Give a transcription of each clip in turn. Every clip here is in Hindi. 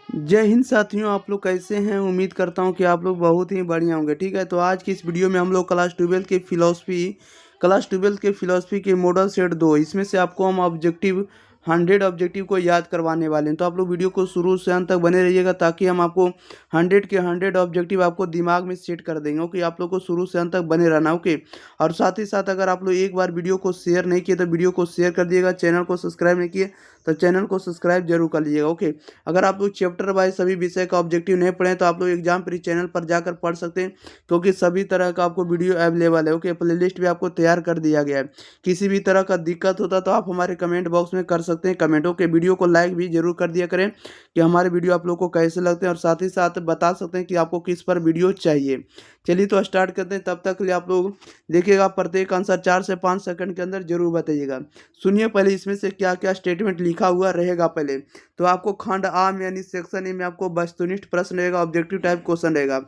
जय हिंद साथियों, आप लोग कैसे हैं। उम्मीद करता हूं कि आप लोग बहुत ही बढ़िया होंगे। ठीक है, तो आज की इस वीडियो में हम लोग क्लास ट्वेल्थ के फिलोसफी के मॉडल सेट 2 इसमें से आपको हम ऑब्जेक्टिव 100 ऑब्जेक्टिव को याद करवाने वाले हैं। तो आप लोग वीडियो को शुरू से अंत तक बने रहिएगा ताकि हम आपको 100 के 100 ऑब्जेक्टिव आपको दिमाग में सेट कर देंगे। ओके, आप लोग को शुरू से अंत तक बने रहना। ओके, और साथ ही साथ अगर आप लोग एक बार वीडियो को शेयर नहीं किए तो वीडियो को शेयर कर दिएगा। चैनल को सब्सक्राइब नहीं किए तो चैनल को सब्सक्राइब जरूर कर लीजिएगा। ओके, अगर आप लोग चैप्टर वाइज सभी विषय का ऑब्जेक्टिव नहीं पढ़े तो आप लोग एग्जाम प्री चैनल पर जाकर पढ़ सकते हैं, क्योंकि सभी तरह का आपको वीडियो अवेलेबल है। ओके, प्लेलिस्ट भी आपको तैयार कर दिया गया है। किसी भी तरह का दिक्कत होता तो आप हमारे कमेंट बॉक्स में कर सकते हैं कमेंट। ओके, वीडियो को लाइक भी जरूर कर दिया करें कि हमारे वीडियो आप लोग को कैसे लगते हैं, और साथ ही साथ बता सकते हैं कि आपको किस पर वीडियो चाहिए। चलिए तो स्टार्ट करते हैं। तब तक के लिए आप लोग देखिएगा, प्रत्येक आंसर 4 से 5 सेकंड के अंदर जरूर बताइएगा। सुनिए पहले इसमें से क्या क्या स्टेटमेंट लिखा हुआ रहेगा। पहले तो आपको खंड आ में यानी सेक्शन ए में आपको वस्तुनिष्ठ प्रश्न रहेगा, ऑब्जेक्टिव टाइप क्वेश्चन रहेगा।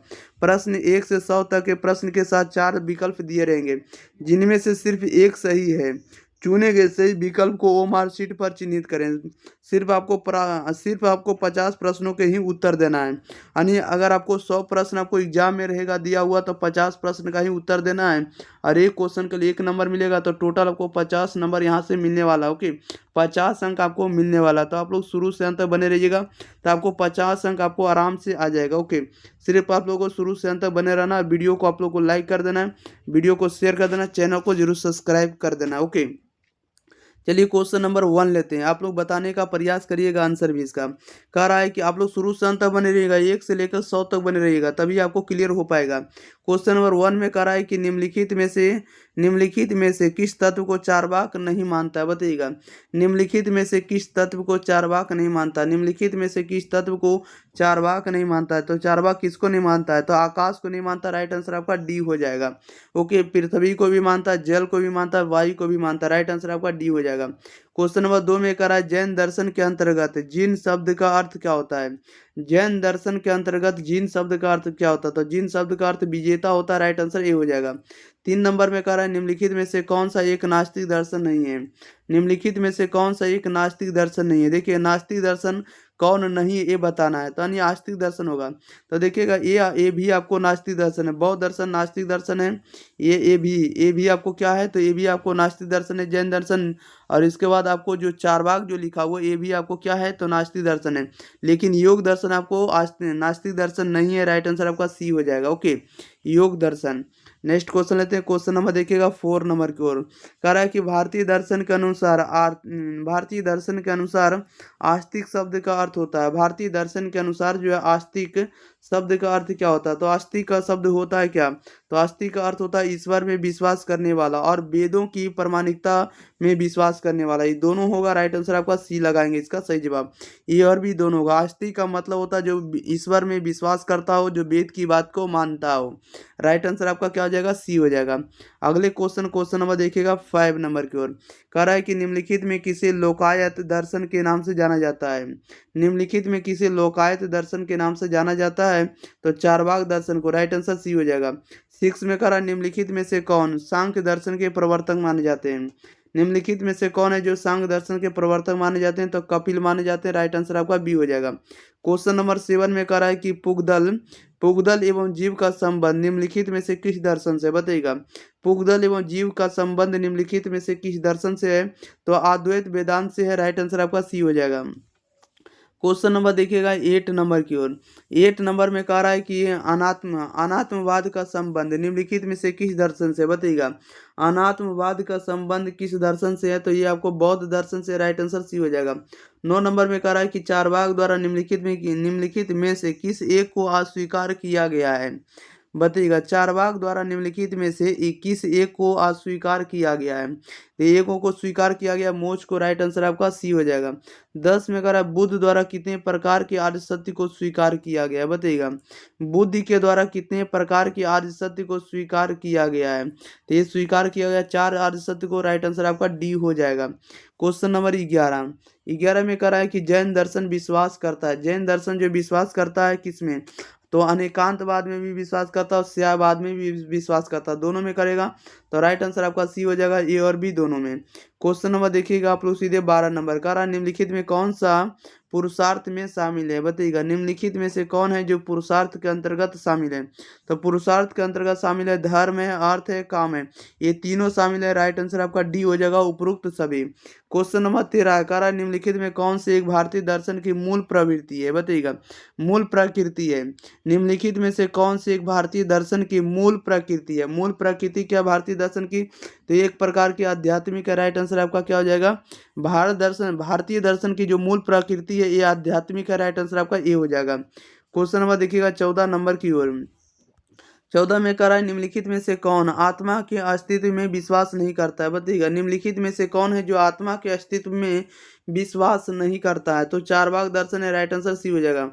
प्रश्न 1 से 100 तक के प्रश्न के साथ 4 विकल्प दिए रहेंगे, जिनमें से सिर्फ एक सही है। चुने गए सही विकल्प को ओ मार्क शीट पर चिन्हित करें। सिर्फ आपको 50 प्रश्नों के ही उत्तर देना है। यानी अगर आपको 100 प्रश्न आपको एग्जाम में रहेगा दिया हुआ तो 50 प्रश्न का ही उत्तर देना है, और एक क्वेश्चन के लिए 1 नंबर मिलेगा, तो टोटल आपको 50 नंबर यहाँ से मिलने वाला। ओके, 50 अंक आपको मिलने वाला। तो आप लोग शुरू से अंत तक बने रहिएगा, तो आपको 50 अंक आपको आराम से आ जाएगा। ओके, सिर्फ आप लोगों को शुरू से अंत तक बने रहना। वीडियो को आप लोग को लाइक कर देना है, वीडियो को शेयर कर देना, चैनल को जरूर सब्सक्राइब कर देना। ओके, चलिए क्वेश्चन नंबर 1 लेते हैं। आप लोग बताने का प्रयास करिएगा आंसर भी इसका। कह रहा है कि आप लोग शुरू से अंत तक बने रहिएगा, 1 से लेकर 100 तक बने रहिएगा, तभी आपको क्लियर हो पाएगा। क्वेश्चन नंबर 1 में कह रहा है कि निम्नलिखित में से किस तत्व को चार्वाक नहीं मानता है, बताइएगा। निम्नलिखित में से किस तत्व को चार्वाक नहीं मानता, निम्नलिखित में से किस तत्व को चार्वाक नहीं मानता है। तो चार्वाक किसको नहीं मानता है, तो आकाश को नहीं मानता। राइट आंसर आपका डी हो जाएगा। ओके, पृथ्वी को भी मानता है, जल को भी मानता है, वायु को भी मानता है। राइट आंसर आपका डी हो जाएगा। क्वेश्चन नंबर 2 में कह रहा है जैन दर्शन के अंतर्गत जिन शब्द का अर्थ क्या होता है। जैन दर्शन के अंतर्गत जिन शब्द का अर्थ क्या होता है, तो जिन शब्द का अर्थ विजेता होता है। राइट आंसर ए हो जाएगा। 3 नंबर में कह रहा है निम्नलिखित में से कौन सा एक नास्तिक दर्शन नहीं है। निम्नलिखित में से कौन सा एक नास्तिक दर्शन नहीं है। देखिए, नास्तिक दर्शन कौन नहीं है ये बताना है, तो यानी आस्तिक दर्शन होगा। तो देखिएगा, ये भी आपको नास्तिक दर्शन है। बौद्ध दर्शन नास्तिक दर्शन है। ये भी आपको क्या है, तो ये भी आपको नास्तिक दर्शन है, जैन दर्शन। और इसके बाद आपको जो चारवाक जो लिखा हुआ ये भी आपको क्या है, तो नास्तिक दर्शन है। लेकिन योग दर्शन आपको नास्तिक दर्शन नहीं है। राइट आंसर आपका सी हो जाएगा। ओके, योग दर्शन। नेक्स्ट क्वेश्चन लेते हैं। क्वेश्चन नंबर देखिएगा 4 नंबर की ओर। कह रहा है कि भारतीय दर्शन के अनुसार आस्तिक शब्द का अर्थ होता है। भारतीय दर्शन के अनुसार जो है आस्तिक शब्द का अर्थ क्या होता है, तो आस्तिक का शब्द होता है क्या, तो आस्तिक का अर्थ होता है ईश्वर में विश्वास करने वाला और वेदों की प्रामाणिकता में विश्वास करने वाला। ये दोनों होगा। राइट आंसर आपका सी लगाएंगे इसका सही जवाब। ये और भी दोनों होगा। आस्तिक का मतलब होता है जो ईश्वर में विश्वास करता हो, जो वेद की बात को मानता हो। राइट आंसर आपका क्या हो जाएगा, सी हो जाएगा। अगले क्वेश्चन नंबर देखिएगा 5 नंबर की ओर। कह रहा है कि निम्नलिखित में किसे लोकायत दर्शन के नाम से जाना जाता है। निम्नलिखित में किसे लोकायत दर्शन के नाम से जाना जाता है, तो चारवाक दर्शन को। राइट आंसर सी हो जाएगा। 6 में कह रहा है निम्नलिखित में से कौन सांख्य दर्शन के प्रवर्तक माने जाते हैं। निम्नलिखित में से कौन है जो सांख्य दर्शन के प्रवर्तक माने जाते हैं, तो कपिल माने जाते हैं। राइट आंसर आपका बी हो जाएगा। क्वेश्चन नंबर 7 में कह रहा है कि पुगदल एवं जीव का संबंध निम्नलिखित में से किस दर्शन से, बताइएगा। पुगदल एवं जीव का संबंध निम्नलिखित में से किस दर्शन से है, तो अद्वैत वेदांत से है। राइट आंसर आपका सी हो जाएगा। क्वेश्चन नंबर देखिएगा 8 नंबर की ओर। 8 नंबर में कह रहा है कि अनात्मवाद का संबंध निम्नलिखित में से किस दर्शन से, बताइएगा। अनात्मवाद का संबंध किस दर्शन से है, तो ये आपको बौद्ध दर्शन से। राइट आंसर सी हो जाएगा। 9 नंबर में कह रहा है कि चारवाक द्वारा निम्नलिखित में से किस एक को अस्वीकार किया गया है, बताइएगा। चारवाक द्वारा निम्नलिखित में से 21 एक को अस्वीकार किया गया है, तो एकों को स्वीकार किया गया, मोक्ष को। राइट आंसर आपका सी हो जाएगा। 10 में कह रहा है बुद्ध द्वारा कितने प्रकार के आर्य सत्य को स्वीकार किया गया है, बताइएगा। बुद्ध के द्वारा कितने प्रकार के आर्य सत्य को स्वीकार किया गया है, तो ये स्वीकार किया गया 4 आर्य सत्य को। राइट आंसर आपका डी हो जाएगा। क्वेश्चन नंबर 11 में कह रहा है कि जैन दर्शन विश्वास करता है। जैन दर्शन जो विश्वास करता है किसमें, तो अनेकांतवाद में भी विश्वास करता है और स्यायवाद में भी विश्वास करता है। दोनों में करेगा, तो राइट आंसर आपका सी हो जाएगा, ए और बी दोनों में। क्वेश्चन नंबर देखिएगा आप लोग सीधे 12 नंबर का, निम्नलिखित में कौन सा पुरुषार्थ में शामिल है, बताइएगा निम्नलिखित में से कौन है जो पुरुषार्थ के अंतर्गत शामिल है। तो पुरुषार्थ के अंतर्गत शामिल है धर्म है, अर्थ है, काम है, ये तीनों शामिल है। राइट आंसर आपका डी हो जाएगा, उपरोक्त सभी। क्वेश्चन नंबर 13 का, निम्नलिखित में कौन से एक भारतीय दर्शन की मूल प्रवृत्ति है, बताइएगा मूल प्रकृति है। निम्नलिखित में से कौन से एक भारतीय दर्शन की मूल प्रकृति है। मूल प्रकृति क्या भारतीय दर्शन की, तो एक प्रकार की आध्यात्मिक है। राइट आंसर आपका क्या हो जाएगा, भारतीय दर्शन की जो मूल प्रकृति है ये आध्यात्मिक है। राइट आंसर आपका ए हो जाएगा। क्वेश्चन नंबर देखिएगा 14 नंबर की ओर। 14 में कह रहा है निम्नलिखित में से कौन आत्मा के अस्तित्व में विश्वास नहीं करता है, बताइएगा निम्नलिखित में से कौन है जो आत्मा के अस्तित्व में विश्वास नहीं करता है। तो चारवाक दर्शन है। राइट आंसर सी हो जाएगा।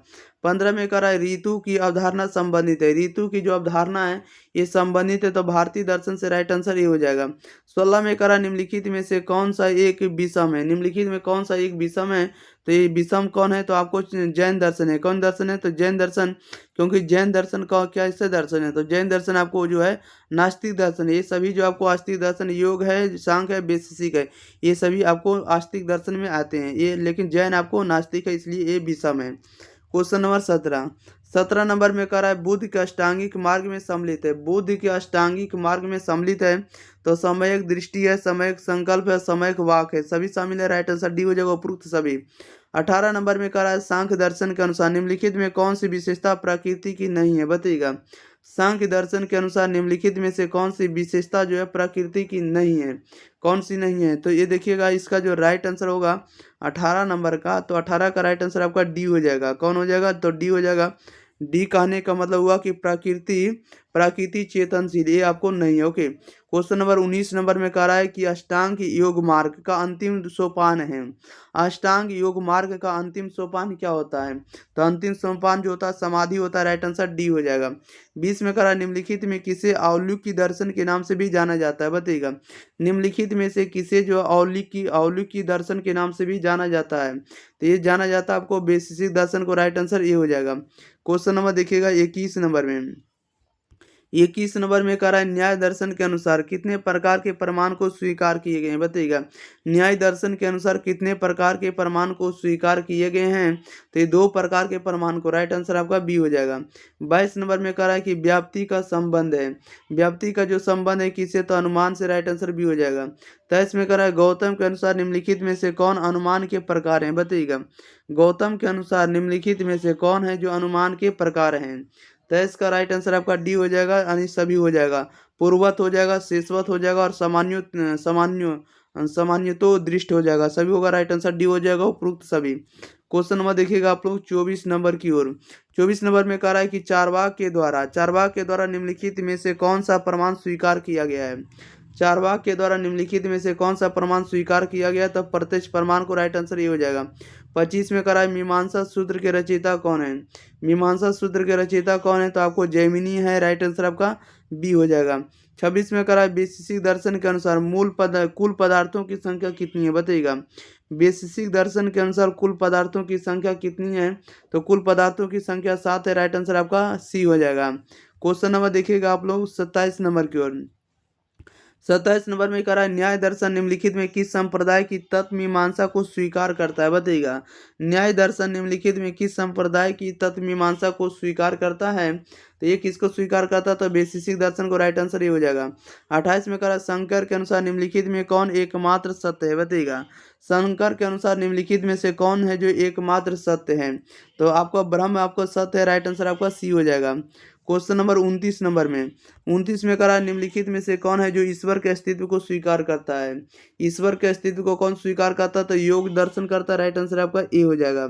15 में कह रहा है ऋतु की अवधारणा संबंधित है, ऋतु की जो अवधारणा है ये संबंधित है, तो भारतीय दर्शन से राइट आंसर ये हो जाएगा। 16 में कह रहा है निम्नलिखित में से कौन सा एक विषम है, निम्नलिखित में कौन सा एक विषम है, तो ये विषम कौन है, तो आपको जैन दर्शन है। कौन दर्शन है, तो जैन दर्शन, क्योंकि जैन दर्शन का क्या इससे दर्शन है, तो जैन दर्शन आपको जो है नास्तिक दर्शन है। ये सभी जो आपको आस्तिक दर्शन, योग है, सांख्य है, वैशेषिक है, ये सभी आपको आस्तिक दर्शन में आते हैं ये, लेकिन जैन आपको नास्तिक है, इसलिए ये विषम है। क्वेश्चन नंबर 17 नंबर में कह रहा है बुद्ध के अष्टांगिक मार्ग में सम्मिलित है। बुद्ध के अष्टांगिक मार्ग में सम्मिलित है, तो समयक दृष्टि है, समयक संकल्प है, समयक वाक है, सभी शामिल है। राइट आंसर डी हो जाएगा, उपरोक्त सभी। 18 नंबर में कह रहा है सांख्य दर्शन के अनुसार निम्नलिखित में कौन सी विशेषता प्रकृति की नहीं है, बताइएगा सांख्य दर्शन के अनुसार निम्नलिखित में से कौन सी विशेषता जो है प्रकृति की नहीं है, कौन सी नहीं है। तो ये देखिएगा इसका जो राइट आंसर होगा 18 नंबर का, तो 18 का राइट आंसर आपका डी हो जाएगा। कौन हो जाएगा, तो डी हो जाएगा। डी कहने का मतलब हुआ कि प्रकृति चेतनशील, ये आपको नहीं है। ओके। क्वेश्चन नंबर 19 नंबर में कह रहा है कि अष्टांग योग मार्ग का अंतिम सोपान है। अष्टांग योग मार्ग का अंतिम सोपान क्या होता है, तो अंतिम सोपान जो होता है समाधि होता है। राइट आंसर डी हो जाएगा। 20 में कह रहा है निम्नलिखित में किसे औलिकी दर्शन के नाम से भी जाना जाता है, बताइएगा निम्नलिखित में से किसे जो औलिकी दर्शन के नाम से भी जाना जाता है, तो ये जाना जाता है आपको वैशेषिक दर्शन को। राइट आंसर ये हो जाएगा। क्वेश्चन नंबर देखिएगा 21 नंबर में। 21 नंबर में कह रहा है न्याय दर्शन के अनुसार कितने प्रकार के प्रमाण को स्वीकार किए गए हैं, बताइएगा न्याय दर्शन के अनुसार कितने प्रकार के प्रमाण को स्वीकार किए गए हैं, तो ये 2 प्रकार के प्रमाण को। राइट आंसर आपका बी हो जाएगा। 22 नंबर में कह रहा है कि व्याप्ति का संबंध है, व्याप्ति का जो संबंध है किससे, तो अनुमान से। राइट आंसर बी हो जाएगा। 23 में कह रहा है गौतम के अनुसार निम्नलिखित में से कौन अनुमान के प्रकार हैं, बताइएगा गौतम के अनुसार निम्नलिखित में से कौन है जो अनुमान के प्रकार हैं, तो इसका राइट आंसर आपका डी हो जाएगा, यानी सभी हो जाएगा। पूर्वत हो जाएगा, शेषवत हो जाएगा और सामान्य तो दृष्ट हो जाएगा, सभी होगा। राइट आंसर डी हो जाएगा, उपरोक्त सभी। क्वेश्चन नंबर देखिएगा आप लोग 24 नंबर की ओर। 24 नंबर में कह रहा है कि चारवाक के द्वारा निम्नलिखित में से कौन सा प्रमाण स्वीकार किया गया है। चारवाक के द्वारा निम्नलिखित में से कौन सा प्रमाण स्वीकार किया गया, तो प्रत्यक्ष प्रमाण को। राइट आंसर ये हो जाएगा। 25 में कह रहा है मीमांसा सूत्र के रचयिता कौन है, मीमांसा सूत्र के रचयिता कौन है, तो आपको जैमिनी है। राइट आंसर आपका बी हो जाएगा। 26 में कह रहा है वैशेषिक दर्शन के अनुसार कुल पदार्थों की संख्या कितनी है, बताइएगा वैशेषिक दर्शन के अनुसार कुल पदार्थों की संख्या कितनी है, तो कुल पदार्थों की संख्या 7 है। राइट आंसर आपका सी हो जाएगा। क्वेश्चन नंबर देखिएगा आप लोग 27 नंबर की ओर। 27 नंबर में कह रहा है न्याय दर्शन निम्नलिखित में किस संप्रदाय की तत्व मीमांसा को स्वीकार करता है, बताइएगा न्याय दर्शन निम्नलिखित में किस संप्रदाय की तत्व मीमांसा को स्वीकार करता है, तो ये किसको स्वीकार करता है, तो वैशेषिक दर्शन को। राइट आंसर ये हो जाएगा। 28 में कह रहा है शंकर के अनुसार निम्नलिखित में कौन एकमात्र सत्य है, बताइएगा शंकर के अनुसार निम्नलिखित में से कौन है जो एकमात्र सत्य है, तो आपका ब्रह्म आपको सत्य है। राइट आंसर आपका सी हो जाएगा। क्वेश्चन नंबर 29 नंबर में। 29 में कह रहा है निम्नलिखित में से कौन है जो ईश्वर के अस्तित्व को स्वीकार करता है, ईश्वर के अस्तित्व को कौन स्वीकार करता है, तो योग दर्शन करता है। राइट आंसर आपका ए हो जाएगा।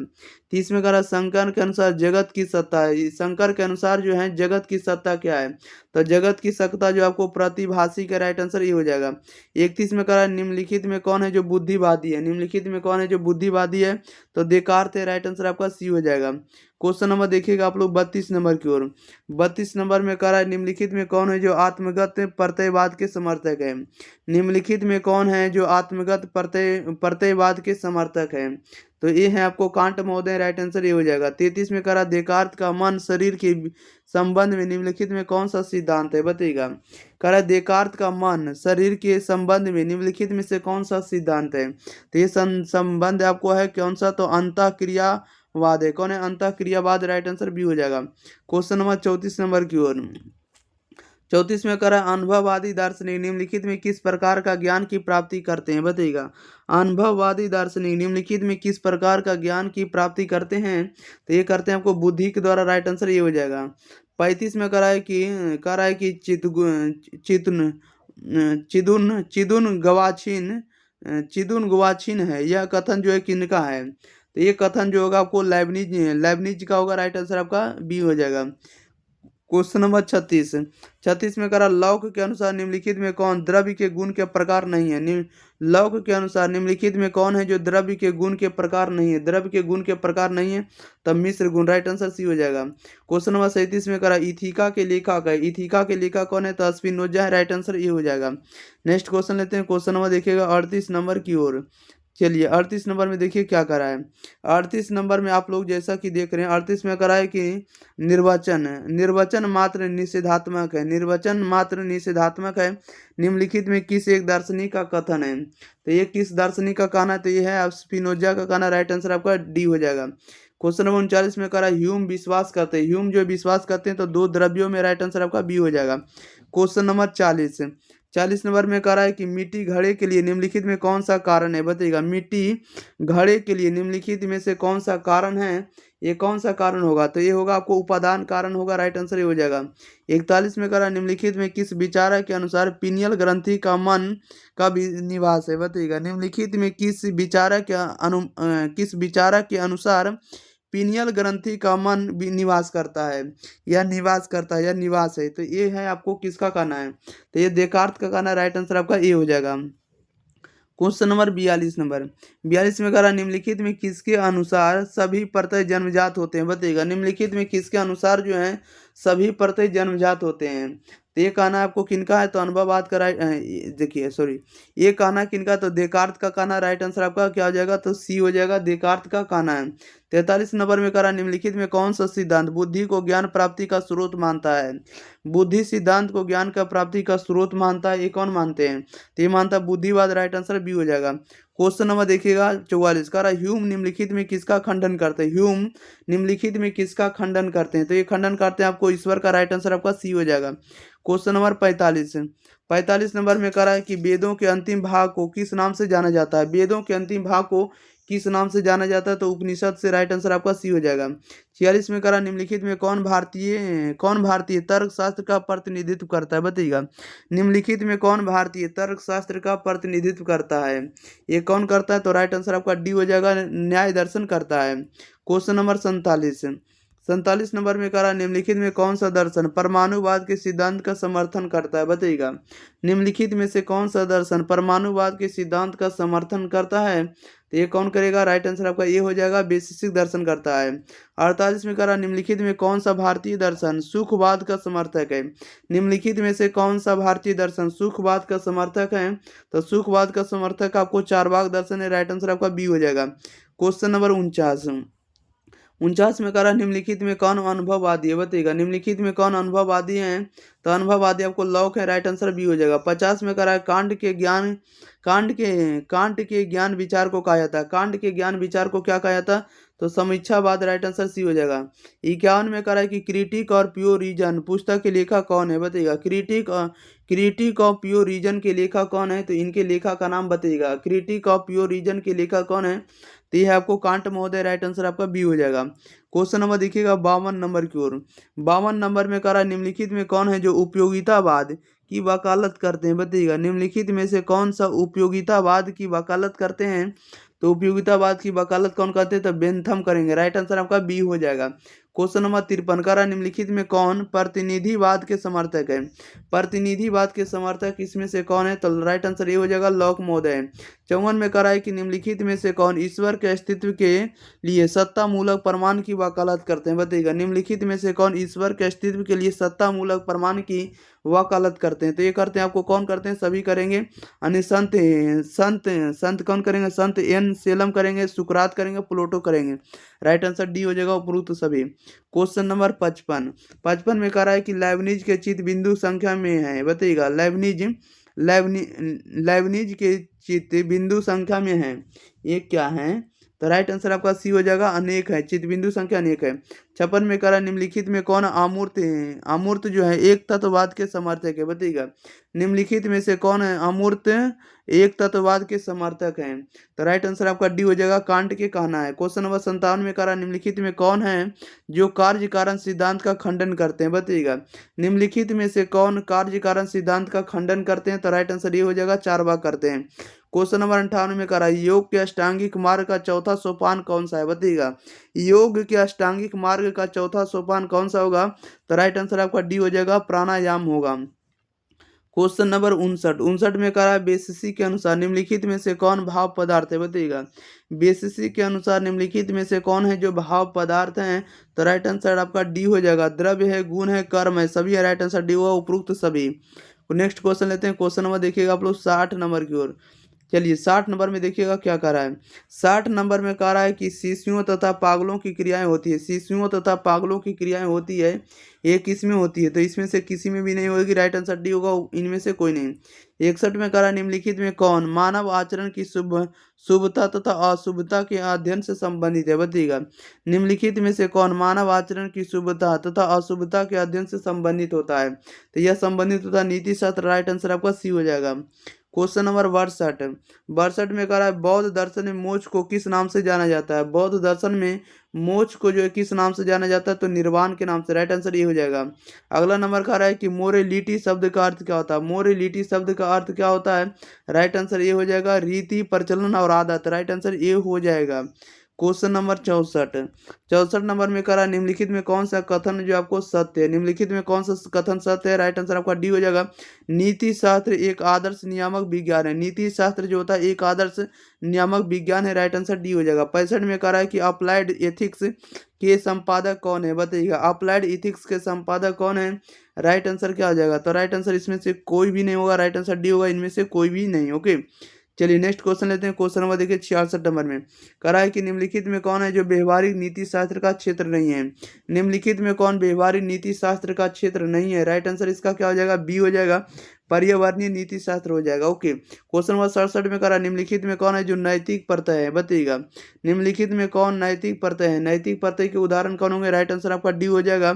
30 में कह रहा है शंकर के अनुसार जगत की सत्ता है, शंकर के अनुसार जो है जगत की सत्ता क्या है, तो जगत की सत्ता जो आपको प्रतिभासी का। राइट आंसर ये हो जाएगा। 31 में कह रहा है निम्नलिखित में कौन है जो बुद्धिवादी है, निम्नलिखित में कौन है जो बुद्धिवादी है, तो देकार्त है। राइट आंसर आपका सी हो जाएगा। क्वेश्चन नंबर देखिएगा आप लोग 32 नंबर की ओर। 32 नंबर में कह रहा है निम्नलिखित में कौन कौन है जो आत्मगत प्रत्ययवाद के समर्थक है? निम्नलिखित में कौन है जो आत्मगत प्रत्ययवाद के समर्थक है? तो ये है आपको कांट महोदय, राइट आंसर ये हो जाएगा। 33 में करा देकार्त का मन शरीर के संबंध में निम्नलिखित में कौन सा सिद्धांत है? बताइएगा। करा देकार्त का मन शरीर के संबंध में निम्नलिखित में से कौन सा सिद्धांत है? तो ये संबंध आपको है कौन सा? तो अंतःक्रियावाद है। कौन है? अंतःक्रियावाद, राइट आंसर बी हो जाएगा। क्वेश्चन नंबर 34 नंबर की ओर। 34 में करा अनुभववादी दार्शनिक निम्नलिखित में किस प्रकार का ज्ञान की प्राप्ति करते हैं? बताइएगा। अनुभववादी दार्शनिक निम्नलिखित में किस प्रकार का ज्ञान की प्राप्ति करते हैं? तो ये करते हैं आपको बुद्धि के द्वारा, राइट आंसर ये हो जाएगा। 35 में करा है कि चिदुन गवाछिन है। यह कथन जो है किनका है? तो ये कथन जो होगा आपको लाइब्निज का होगा, राइट आंसर आपका बी हो जाएगा। क्वेश्चन नंबर 36 में करा लौक के अनुसार निम्नलिखित में कौन द्रव्य के गुण के प्रकार नहीं है? लौक के अनुसार निम्नलिखित में कौन है जो द्रव्य के गुण के प्रकार नहीं है? द्रव्य के गुण के प्रकार नहीं है तब मिश्र गुण, राइट आंसर सी हो जाएगा। क्वेश्चन नंबर 37 में करा इथिका के लेखक है। इथिका के लेखक कौन है? तो स्पिनोजा है, राइट आंसर ये हो जाएगा। नेक्स्ट क्वेश्चन लेते हैं। क्वेश्चन नंबर देखिएगा 38 नंबर की ओर। चलिए 38 नंबर में देखिए क्या करा है। 38 नंबर में आप लोग जैसा कि देख रहे हैं 38 में करा है कि निर्वचन मात्र निषेधात्मक है। निर्वचन मात्र निषेधात्मक है निम्नलिखित में किस एक दार्शनिक का कथन है? तो ये किस दार्शनिक का कहना है? तो ये है आप स्पिनोजा का कहना, राइट आंसर आपका डी हो जाएगा। क्वेश्चन नंबर 39 में करा ह्यूम विश्वास करते हैं। ह्यूम जो विश्वास करते हैं तो दो द्रव्यों में, राइट आंसर आपका बी हो जाएगा। क्वेश्चन नंबर 40 नंबर में कह रहा है कि मिट्टी घड़े के लिए निम्नलिखित में कौन सा कारण है? बताइएगा। मिट्टी घड़े के लिए निम्नलिखित में से कौन सा कारण है? ये कौन सा कारण होगा? तो ये होगा आपको उपादान कारण होगा, राइट आंसर ये हो जाएगा। 41 में कह रहा है निम्नलिखित में किस विचारक के अनुसार पीनियल ग्रंथि का मन का निवास है? बताइएगा। निम्नलिखित में किस विचारक के अनुसार पीनियल ग्रंथि का मन भी निवास करता है या निवास है? तो ये है आपको किसका कहना है? तो ये देकार्त का कहना, राइट आंसर आपका ए हो जाएगा। क्वेश्चन नंबर 42 में कह रहा निम्नलिखित में किसके अनुसार सभी प्रत्यय जन्मजात होते हैं? बताइएगा। निम्नलिखित में किसके अनुसार जो है सभी प्रत्यय जन्मजात होते हैं? तो ये कहना आपको किनका है? तो अनुभववाद का, देखिए सॉरी, ये कहना किनका? तो देकार्त का कहना, राइट आंसर आपका क्या हो जाएगा? तो सी हो जाएगा, देकार्त का कहना है। 43 नंबर में करा निम्नलिखित में कौन सा सिद्धांत बुद्धि को ज्ञान प्राप्ति का स्रोत मानता है? बुद्धि सिद्धांत को ज्ञान का प्राप्ति का स्रोत मानता है, ये कौन मानते हैं? तो ये मानता बुद्धिवाद, राइट आंसर बी हो जाएगा। क्वेश्चन नंबर देखिएगा 44 का ह्यूम निम्नलिखित में किसका खंडन करते हैं? ह्यूम निम्नलिखित में किसका खंडन करते हैं? तो ये खंडन करते हैं आपको ईश्वर का, राइट आंसर आपका सी हो जाएगा। क्वेश्चन नंबर 45 नंबर में कह रहा है कि वेदों के अंतिम भाग को किस नाम से जाना जाता है? वेदों के अंतिम भाग को किस नाम से जाना जाता है? तो उपनिषद से, राइट आंसर आपका सी हो जाएगा। 46 में करा निम्नलिखित में कौन भारतीय तर्कशास्त्र का प्रतिनिधित्व करता है? बताइएगा। निम्नलिखित में कौन भारतीय तर्कशास्त्र का प्रतिनिधित्व करता है? ये कौन करता है? तो राइट आंसर आपका डी हो जाएगा, न्याय दर्शन करता है। क्वेश्चन नंबर 47 नंबर में करा निम्नलिखित में कौन सा दर्शन परमाणुवाद के सिद्धांत का समर्थन करता है? बताइएगा। निम्नलिखित में से कौन सा दर्शन परमाणुवाद के सिद्धांत का समर्थन करता है? तो ये कौन करेगा? राइट आंसर आपका ये हो जाएगा, वैशेषिक दर्शन करता है। 48 में करा निम्नलिखित में कौन सा भारतीय दर्शन सुखवाद का समर्थक है? निम्नलिखित में से कौन सा भारतीय दर्शन सुखवाद का समर्थक है? तो सुखवाद का समर्थक आपको चारवाक दर्शन है, राइट आंसर आपका बी हो जाएगा। क्वेश्चन नंबर 49 में करा निम्नलिखित में कौन अनुभववादी है? बताइएगा। निम्नलिखित में कौन अनुभववादी हैं? तो अनुभववादी आपको लौक है, राइट आंसर बी हो जाएगा। 50 में करा कांट के ज्ञान विचार को कहा जाता है। कांट के ज्ञान विचार को क्या कहा जाता? तो समीक्षावाद, राइट आंसर सी हो जाएगा। 51 में करा कि क्रिटिक और प्योर रीजन पुस्तक के लेखक कौन है? बताइएगा। क्रिटिक ऑफ प्योर रीजन के लेखक कौन है? तो इनके लेखक का नाम बताइएगा। क्रिटिक ऑफ प्योर रीजन के लेखक कौन है? तो यह आपको कांट महोदय, राइट आंसर आपका बी हो जाएगा। क्वेश्चन नंबर देखिएगा 52 नंबर की ओर। 52 नंबर में करा निम्नलिखित में कौन है जो उपयोगितावाद की वकालत करते हैं? बताइएगा। निम्नलिखित में से कौन सा उपयोगितावाद की वकालत करते हैं? तो उपयोगितावाद की वकालत कौन करते हैं? तो बेंथम करेंगे, राइट आंसर आपका बी हो जाएगा। क्वेश्चन नंबर 53 करा निम्नलिखित में कौन प्रतिनिधिवाद के समर्थक है? प्रतिनिधिवाद के समर्थक इसमें से कौन है? तो राइट आंसर ये हो जाएगा, लॉक महोदय। 54 में करा है कि निम्नलिखित में से कौन ईश्वर के अस्तित्व के लिए सत्ता मूलक प्रमाण की वकालत करते हैं? बताइएगा। निम्नलिखित में से कौन ईश्वर के अस्तित्व के लिए सत्ता मूलक प्रमाण की वकालत करते हैं। तो ये करते हैं आपको कौन करते हैं, सभी करेंगे। अन्य संत संत संत कौन करेंगे, संत एन सेलम करेंगे, सुकरात करेंगे, प्लेटो करेंगे। राइट आंसर डी हो जाएगा उपरोक्त सभी। Question number 55। 55 में कह रहा है कि लेबनीज के चित्त बिंदु संख्या में है, बताइएगा। लेबनीज के चित्त बिंदु संख्या में है, ये क्या है? तो राइट आंसर आपका सी हो जाएगा, अनेक है। चित्त बिंदु संख्या अनेक है। 56 में करा निम्नलिखित में कौन अमूर्त है, अमूर्त जो है एक तत्ववाद के समर्थक है, बताइएगा। निम्नलिखित में से कौन है अमूर्त एक तत्ववाद के समर्थक हैं? तो राइट आंसर आपका डी हो जाएगा, कांट के कहना है। क्वेश्चन नंबर 57 में करा निम्नलिखित में कौन है जो कार्य कारण सिद्धांत का खंडन करते हैं, बताइएगा। निम्नलिखित में से कौन कार्य कारण सिद्धांत का खंडन करते हैं? तो राइट आंसर ये हो जाएगा, चारवाक करते हैं। क्वेश्चन नंबर 58 में करा योग के अष्टांगिक मार्ग का चौथा सोपान कौन सा है, बताइएगा। योग के अष्टांगिक मार्ग का चौथा सोपान कौन सा होगा? तो राइट आंसर आपका डी हो जाएगा, प्राणायाम होगा। क्वेश्चन नंबर 59 में कहा है बेसिसी के अनुसार निम्नलिखित में से कौन भाव पदार्थ है, बताइएगा। बेसिसी के अनुसार निम्नलिखित में से कौन है जो भाव पदार्थ हैं? तो राइट आंसर आपका डी हो जाएगा, द्रव्य है, गुण है, कर्म है, सभी है। राइट आंसर डी हुआ, उपरोक्त सभी। नेक्स्ट क्वेश्चन लेते हैं। क्वेश्चन नंबर देखिएगा आप लोग 60 नंबर की ओर। चलिए 60 नंबर में देखिएगा क्या कह रहा है। 60 नंबर में कह रहा है कि शिशुओं तथा पागलों की क्रियाएं होती है। शिशुओं तथा पागलों की क्रियाएं होती है, ये किस में होती है? तो इसमें से किसी में भी नहीं होगी। राइट आंसर डी होगा, इनमें से कोई नहीं। 61 में कह रहा है निम्नलिखित में कौन मानव आचरण की शुभता तथा अशुभता के अध्ययन से संबंधित है, बताइएगा। निम्नलिखित में से कौन मानव आचरण की शुभता तथा अशुभता के अध्ययन से संबंधित होता है? तो यह संबंधित होता है नीति शास्त्र। राइट आंसर आपका सी हो जाएगा। क्वेश्चन नंबर 62 में कह रहा है बौद्ध दर्शन में मोक्ष को किस नाम से जाना जाता है? बौद्ध दर्शन में मोक्ष को जो है किस नाम से जाना जाता है? तो निर्वाण के नाम से। राइट आंसर ये हो जाएगा। अगला नंबर कह रहा है कि मोरेलिटी शब्द का अर्थ क्या होता है? मोरेलिटी शब्द का अर्थ क्या होता है? राइट आंसर ये हो जाएगा, रीति, प्रचलन और आदत। राइट आंसर ये हो जाएगा। क्वेश्चन नंबर 64 नंबर में करा निम्नलिखित में कौन सा कथन जो आपको सत्य है? निम्नलिखित में कौन सा कथन सत्य है? राइट आंसर आपका डी हो जाएगा, नीति शास्त्र एक आदर्श नियामक विज्ञान है। नीति शास्त्र जो होता है एक आदर्श नियामक विज्ञान है। राइट आंसर डी हो जाएगा। 65 में कह रहा है कि अप्लाइड एथिक्स के संपादक कौन है, बताइएगा। अप्लाइड एथिक्स के संपादक कौन है? राइट आंसर क्या हो जाएगा? तो राइट आंसर इसमें से कोई भी नहीं होगा। राइट आंसर डी होगा, इनमें से कोई भी नहीं। ओके, चलिए नेक्स्ट क्वेश्चन लेते हैं। क्वेश्चन नंबर देखिए 66 नंबर में कह रहा है कि निम्नलिखित में कौन है जो व्यवहारिक नीति शास्त्र का क्षेत्र नहीं है? निम्नलिखित में कौन व्यवहारिक नीति शास्त्र का क्षेत्र नहीं है? राइट आंसर इसका क्या हो जाएगा? बी हो जाएगा, पर्यावरणीय नीति शास्त्र हो जाएगा। ओके, क्वेश्चन नंबर 67 में कह रहा है निम्नलिखित में कौन है जो नैतिक प्रत्यय है, बताइएगा। निम्नलिखित में कौन नैतिक प्रत्यय है? नैतिक प्रत्यय के उदाहरण कौन होंगे? राइट आंसर आपका डी हो जाएगा,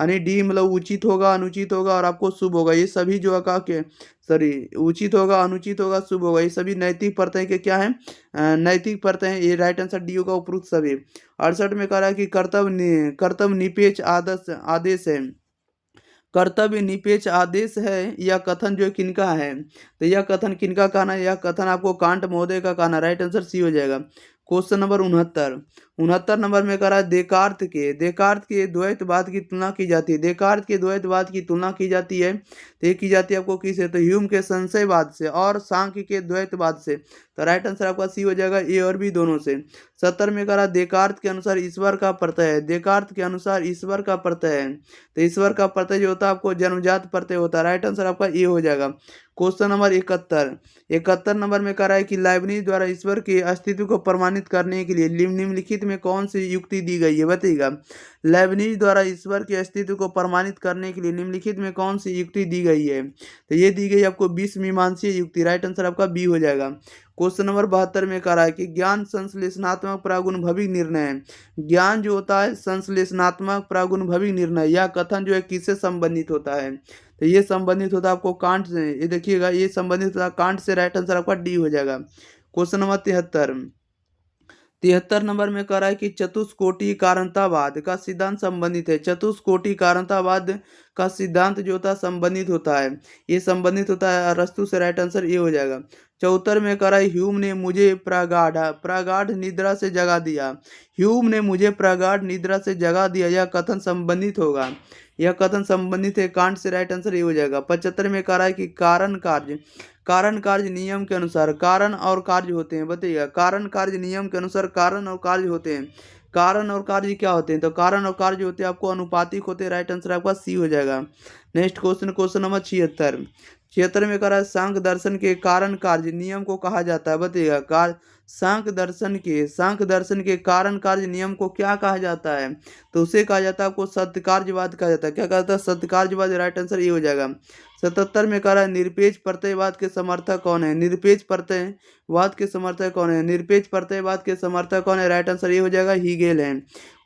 यानी डी मतलब उचित होगा, अनुचित होगा और आपको शुभ होगा। ये सभी जो का के सॉरी उचित होगा, अनुचित होगा, शुभ होगा, ये सभी नैतिक प्रत्यय के क्या है? नैतिक प्रत्यय है। ये राइट आंसर डी होगा, उपरोक्त सभी। 68 में कह रहा है कि कर्तव्य निपेक्ष आदेश है। कर्तव्य निपेक्ष आदेश है, यह कथन जो किनका है? तो यह कथन किनका कहना है? यह कथन आपको कांट महोदय का कहना। राइट आंसर सी हो जाएगा। क्वेश्चन नंबर 69 नंबर में कह रहा है देकार्त के द्वैतवाद की तुलना की जाती है। देकार्त के द्वैतवाद की तुलना की जाती है, तो ये की जाती है आपको किससे? तो ह्यूम के संशयवाद से और सांख्य के द्वैतवाद से। तो राइट आंसर आपका सी हो जाएगा, ए और बी दोनों से। 70 में कह रहा देकार्त के अनुसार ईश्वर का प्रत्यय है। देकार्त के अनुसार ईश्वर का प्रत्यय है, तो ईश्वर का प्रत्यय जो होता है आपको जन्मजात प्रत्यय होता है। राइट आंसर आपका ए हो जाएगा। क्वेश्चन नंबर 71 नंबर में कह रहा है कि लाइबनिज द्वारा ईश्वर के अस्तित्व को प्रमाणित करने के लिए निम्नलिखित में कौन सी युक्ति दी गई है, बताइएगा। लाइबनिज द्वारा ईश्वर के अस्तित्व को प्रमाणित करने के लिए निम्नलिखित में कौन सी युक्ति दी गई है? तो ये दी गई आपको 20 मीमांसीय युक्ति। राइट आंसर आपका बी हो जाएगा। क्वेश्चन नंबर 72 में कह रहा है कि ज्ञान संश्लेषणात्मक प्रागुणभविक निर्णय है। ज्ञान जो होता है संश्लेषणात्मक प्रागुणभविक निर्णय, यह कथन जो है किससे संबंधित होता है? तो ये संबंधित होता है आपको कांट से। ये देखिएगा, ये संबंधित होता है कांट से। राइट आंसर आपका डी हो जाएगा। क्वेश्चन नंबर 73 नंबर में कह रहा है कि चतुष्कोटि कारणतावाद का सिद्धांत संबंधित है। चतुष्कोटि कारणतावाद का सिद्धांत जो होता है संबंधित होता है, ये संबंधित होता है अरस्तु से। राइट आंसर ये हो जाएगा। 74 में कह रहा है ह्यूम ने मुझे प्रगाढ़ निद्रा से जगा दिया। ह्यूम ने मुझे प्रगाढ़ निद्रा से जगा दिया, यह कथन संबंधित होगा। यह कथन संबंधित है कांट से। राइट आंसर ये हो जाएगा। 75 में कह रहा है कि कारण कार्य नियम के अनुसार कारण और कार्य होते हैं, बताइएगा। कारण कार्य नियम के अनुसार कारण और कार्य होते हैं। कारण और कार्य क्या होते हैं? तो कारण और कार्य होते हैं आपको अनुपातिक होते हैं। राइट आंसर आपका सी हो जाएगा। Next question, question number 76। 76 में कह रहा है सांख्य दर्शन के कारण कार्य नियम को कहा जाता है, बताइएगा। सांख्य दर्शन के कारण कार्य नियम को क्या कहा जाता है? तो उसे कहा जाता है आपको सत्य कार्यवाद कहा जाता है। क्या कहता है? सत्य कार्यवाद। राइट आंसर ये हो जाएगा। 77 में कह रहा है निरपेक्ष प्रत्ययवाद के समर्थक कौन है? निरपेक्ष प्रत्ययवाद के समर्थक कौन है? निरपेक्ष प्रत्ययवाद के समर्थक कौन है? राइट आंसर ये हो जाएगा हीगेल है।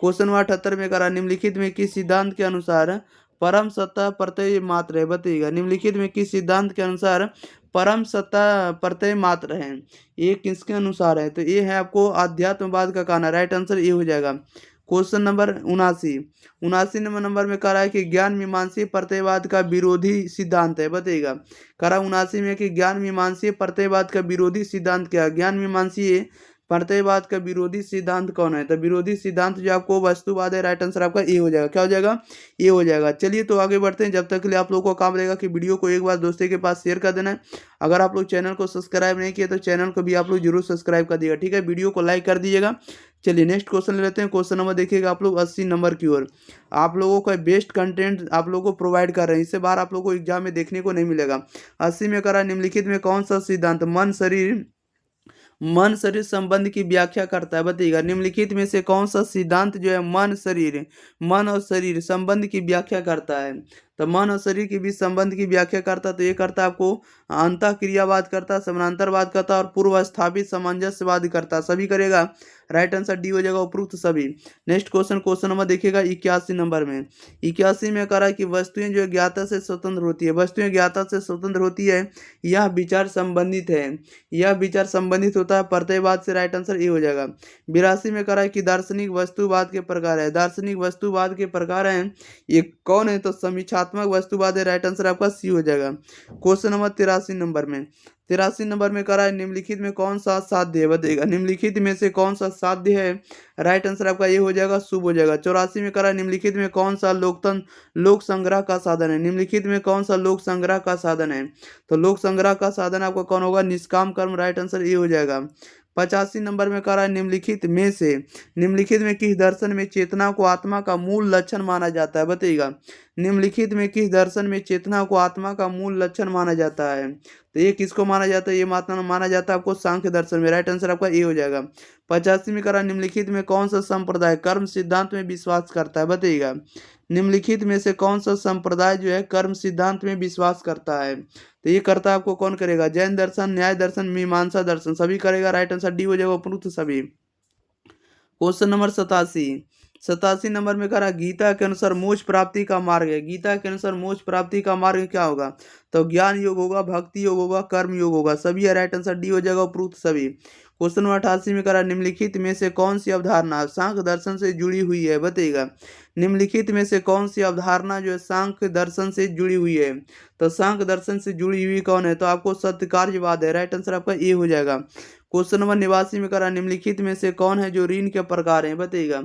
क्वेश्चन नंबर 78 में कह रहा है निम्नलिखित में किस सिद्धांत के अनुसार परम सत्ता प्रत्यय मात्र है? बताइएगा। निम्नलिखित में किस सिद्धांत के अनुसार परम सत्ता प्रत्यय मात्र है? ये किसके अनुसार है? तो ये है आपको अध्यात्मवाद का कहना। राइट आंसर ये हो जाएगा। क्वेश्चन नंबर 79 नंबर में कह रहा है कि ज्ञान मीमांसीय प्रत्ययवाद का विरोधी सिद्धांत है, बताइएगा। कह रहा है 79 में कि ज्ञान मीमांसीय प्रत्ययवाद का विरोधी सिद्धांत क्या है? ज्ञान मीमांसीय प्रत्ययवाद का विरोधी सिद्धांत कौन है? तो विरोधी सिद्धांत जो आपको वस्तुवाद है। राइट आंसर आपका ए हो जाएगा। क्या हो जाएगा? ए हो जाएगा। चलिए तो आगे बढ़ते हैं। जब तक के लिए आप लोगों को काम रहेगा कि वीडियो को एक बार दोस्तों के पास शेयर कर देना है। अगर आप लोग चैनल को सब्सक्राइब नहीं किए तो चैनल को भी आप लोग जरूर सब्सक्राइब कर दीजिएगा, ठीक है। वीडियो को लाइक कर दीजिएगा। चलिए नेक्स्ट क्वेश्चन ले लेते हैं। क्वेश्चन नंबर देखिएगा आप लोग 80 नंबर की ओर। आप लोगों का बेस्ट कंटेंट आप लोगों को प्रोवाइड कर रहे हैं। इससे बाहर आप लोगों को एग्जाम में देखने को नहीं मिलेगा। 80 में करा निम्नलिखित में कौन सा सिद्धांत मन शरीर संबंध की व्याख्या करता है? बताइएगा। निम्नलिखित में से कौन सा सिद्धांत जो है मन और शरीर संबंध की व्याख्या करता है? तो मन और शरीर के बीच संबंध की व्याख्या करता है तो ये करता है आपको अंतःक्रियावाद करता है, समानांतरवाद करता है और पूर्व स्थापित सामंजस्यवाद करता है। सभी करेगा। राइट आंसर डी हो जाएगा, उपरोक्त सभी। नेक्स्ट क्वेश्चन, क्वेश्चन नंबर देखिएगा 81 नंबर में। 81 में कह रहा है कि वस्तुएं जो ज्ञाता से स्वतंत्र होती है, वस्तुएं ज्ञाता से स्वतंत्र होती है, यह विचार संबंधित है। यह विचार संबंधित होता है प्रत्ययवाद से। राइट आंसर ये हो जाएगा। 82 में कह रहा है कि दार्शनिक वस्तुवाद के प्रकार है। दार्शनिक वस्तुवाद के प्रकार हैं, ये कौन है? तो समीक्षात्मक वस्तुवाद है। राइट आंसर आपका सी हो जाएगा। क्वेश्चन नंबर 83 नंबर में। 83 नंबर में कह रहा है निम्नलिखित में कौन सा साध्य है? बताइएगा। निम्नलिखित में से कौन सा साध्य है? राइट आंसर आपका ये हो जाएगा, शुभ हो जाएगा। 84 में कह रहा है निम्नलिखित में कौन सा लोक संग्रह का साधन है? निम्नलिखित में कौन सा लोक संग्रह का साधन है? तो लोक संग्रह का साधन आपका कौन होगा? निष्काम कर्म। राइट आंसर ये हो जाएगा। 85 नंबर में कह रहा है निम्नलिखित में किस दर्शन में चेतना को आत्मा का मूल लक्षण माना जाता है? बताइएगा। निम्नलिखित में किस दर्शन में चेतना को आत्मा का मूल लक्षण माना जाता है? तो ये किसको माना जाता है? ये माना जाता है आपको सांख्य दर्शन में। राइट आंसर आपका ए हो जाएगा। 85 में कह रहा है निम्नलिखित में कौन सा संप्रदाय कर्म सिद्धांत में विश्वास करता है? बताइएगा। निम्नलिखित में से कौन सा संप्रदाय जो है कर्म सिद्धांत में विश्वास करता है? तो ये करता आपको कौन करेगा? जैन दर्शन, न्याय दर्शन, मीमांसा दर्शन, सभी करेगा। राइट आंसर डी हो जाएगा, उपरोक्त सभी। क्वेश्चन नंबर 87 नंबर में कह रहा है गीता के अनुसार मोक्ष प्राप्ति का मार्ग है। गीता के अनुसार मोक्ष प्राप्ति का मार्ग क्या होगा? तो ज्ञान योग होगा, भक्ति योग होगा, कर्म योग होगा, सभी है। राइट आंसर डी हो जाएगा, उपरोक्त सभी। क्वेश्चन नंबर 88 में कह रहा है निम्नलिखित में से कौन सी अवधारणा सांख्य दर्शन से जुड़ी हुई है? बताइएगा। निम्नलिखित में से कौन सी अवधारणा जो है सांख्य दर्शन से जुड़ी हुई है? तो सांख्य दर्शन से जुड़ी हुई कौन है? तो आपको सत्य कार्यवाद है। राइट आंसर आपका ए हो जाएगा। क्वेश्चन नंबर 89 में करा निम्नलिखित में से कौन है जो ऋण के प्रकार हैं? बताइएगा।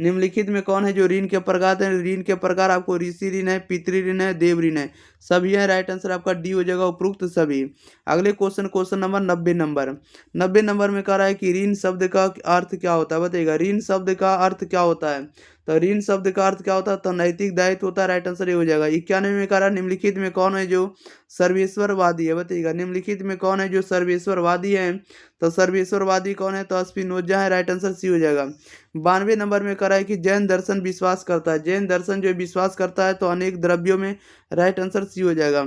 निम्नलिखित में कौन है जो ऋण के प्रकार हैं? ऋण के प्रकार आपको ऋषि ऋण है, पितृ ऋण है, देव ऋण है, सभी है। राइट आंसर आपका डी हो जाएगा, उपरोक्त सभी। अगले क्वेश्चन नंबर 90 नंबर में कह रहा है कि ऋण शब्द का अर्थ क्या होता है? बताइएगा। ऋण शब्द का अर्थ क्या होता है? तो ऋण शब्द का अर्थ क्या होता है? तो नैतिक दायित्व होता है। राइट आंसर ये हो जाएगा। 91 में कह रहा है निम्नलिखित में कौन है जो सर्वेश्वरवादी है? बताइएगा। निम्नलिखित में कौन है जो सर्वेश्वरवादी है? तो सर्वेश्वरवादी कौन है? तो स्पिनोजा है। राइट आंसर सी हो जाएगा। 92 नंबर में कह रहा है कि जैन दर्शन विश्वास करता है। जैन दर्शन जो विश्वास करता है तो अनेक द्रव्यों में। राइट आंसर सी हो जाएगा।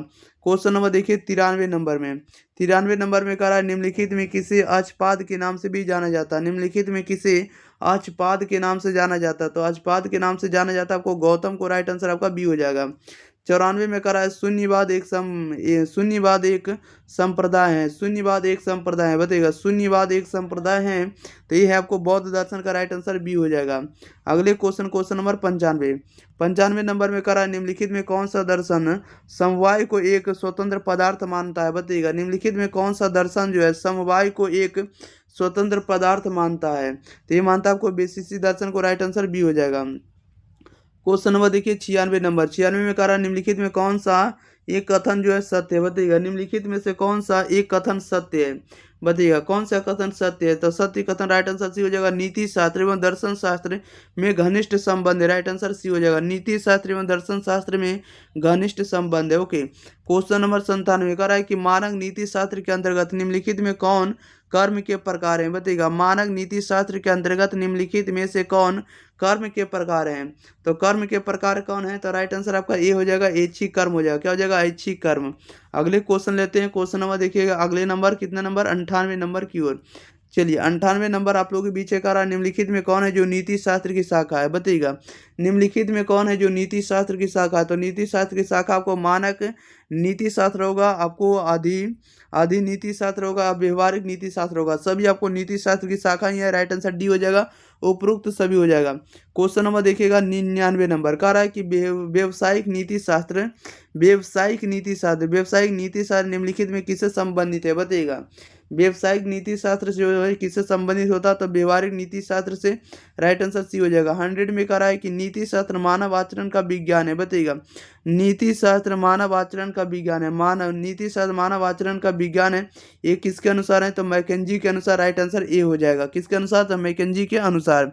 क्वेश्चन नंबर देखिए 93 नंबर में। 93 नंबर में कह रहा है निम्नलिखित में किसे अक्षपाद के नाम से भी जाना जाता है? निम्नलिखित में किसे अक्षपाद के नाम से जाना जाता है? तो अक्षपाद के नाम से जाना जाता है आपको गौतम को। राइट आंसर आपका बी हो जाएगा। 94 में कह रहा है शून्यवाद एक संप्रदाय है। शून्यवाद एक संप्रदाय है। बताइएगा। शून्यवाद एक संप्रदाय है तो ये है आपको बौद्ध दर्शन का। राइट आंसर बी हो जाएगा। अगले क्वेश्चन नंबर 95 नंबर में कह रहा है निम्नलिखित में कौन सा दर्शन समवाय को एक स्वतंत्र पदार्थ मानता है? बताइएगा। निम्नलिखित में कौन सा दर्शन जो है समवाय को एक स्वतंत्र पदार्थ मानता है? तो ये मानता है आपको बेसिसी दर्शन को। राइट आंसर बी हो जाएगा। क्वेश्चन नंबर देखिए 96 में कह रहा है निम्नलिखित में कौन सा एक कथन जो है सत्य है? बताइएगा। निम्नलिखित में से कौन सा एक कथन सत्य है? बताइएगा कौन सा कथन सत्य है। तो सत्य कथन राइट आंसर सी हो जाएगा। नीति शास्त्र एवं दर्शन शास्त्र में घनिष्ठ संबंध है, राइट आंसर सी हो जाएगा। नीति शास्त्र एवं दर्शन शास्त्र में घनिष्ठ संबंध है। ओके, क्वेश्चन नंबर 97 कह रहा है कि मानक नीति शास्त्र के अंतर्गत निम्नलिखित में कौन कर्म के प्रकार हैं। बताइएगा मानक नीति शास्त्र के अंतर्गत निम्नलिखित में से कौन कर्म के प्रकार हैं। तो कर्म के प्रकार कौन है, तो राइट आंसर आपका ए हो जाएगा, ऐच्छिक कर्म हो जाएगा। क्या हो जाएगा, ऐच्छिक कर्म। अगले क्वेश्चन लेते हैं। क्वेश्चन नंबर देखिएगा, अगले नंबर कितना नंबर 98 नंबर की ओर। चलिए 98 नंबर आप लोगों के पीछे कह रहा है निम्नलिखित में कौन है जो नीति शास्त्र की शाखा है। बताइएगा निम्नलिखित में कौन है जो नीति शास्त्र की शाखा है। तो नीति शास्त्र की शाखा आपको मानक नीति शास्त्र होगा, आपको आदि नीति शास्त्र होगा, व्यवहारिक नीति शास्त्र होगा। सभी आपको नीति शास्त्र की शाखा ही है, राइट आंसर डी हो जाएगा, उपरोक्त सभी हो जाएगा। क्वेश्चन नंबर देखिएगा 99 नंबर कह रहा है कि व्यवसायिक नीति शास्त्र निम्नलिखित में किससे संबंधित है। बताइएगा व्यवसायिक नीति शास्त्र जो है किससे संबंधित होता है, तो व्यवहारिक नीति शास्त्र से, राइट आंसर सी हो जाएगा। 100 में कह रहा है कि नीति शास्त्र मानव आचरण का विज्ञान है। बताइएगा नीति शास्त्र मानव आचरण का विज्ञान है, नीति शास्त्र मानव आचरण का विज्ञान है। ये किसके अनुसार है, तो मैकेंजी के अनुसार, राइट आंसर ए हो जाएगा। किसके अनुसार, तो मैकेंजी के अनुसार।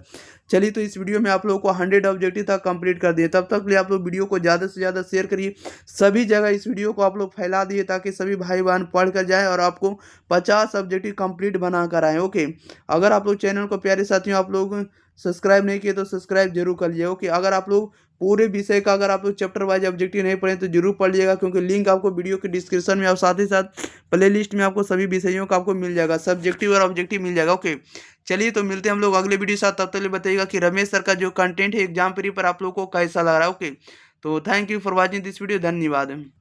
चलिए तो इस वीडियो में आप लोगों को 100 ऑब्जेक्टिव तक कंप्लीट कर दिए। तब तक लिए आप लोग वीडियो को ज़्यादा से ज़्यादा शेयर करिए, सभी जगह इस वीडियो को आप लोग फैला दिए ताकि सभी भाई बहन पढ़ कर जाएँ और आपको 50 ऑब्जेक्टिव कंप्लीट बना कर आएँ। ओके, अगर आप लोग चैनल को प्यारे साथियों आप लोग सब्सक्राइब नहीं किए तो सब्सक्राइब जरूर कर लीजिए। ओके, अगर आप लोग पूरे विषय का अगर आप लोग चैप्टर वाइज ऑब्जेक्टिव नहीं पढ़े तो जरूर पढ़ लीजिएगा, क्योंकि लिंक आपको वीडियो के डिस्क्रिप्शन में और साथ ही साथ प्ले लिस्ट में आपको सभी विषयों का आपको मिल जाएगा, सब्जेक्टिव और ऑब्जेक्टिव मिल जाएगा। ओके, चलिए तो मिलते हैं हम लोग अगले वीडियो साथ। तब तक बताइएगा कि रमेश सर का जो कंटेंट है एग्जाम प्री पर आप लोग को कैसा लग रहा है। ओके, तो thank you for watching this video, धन्यवाद।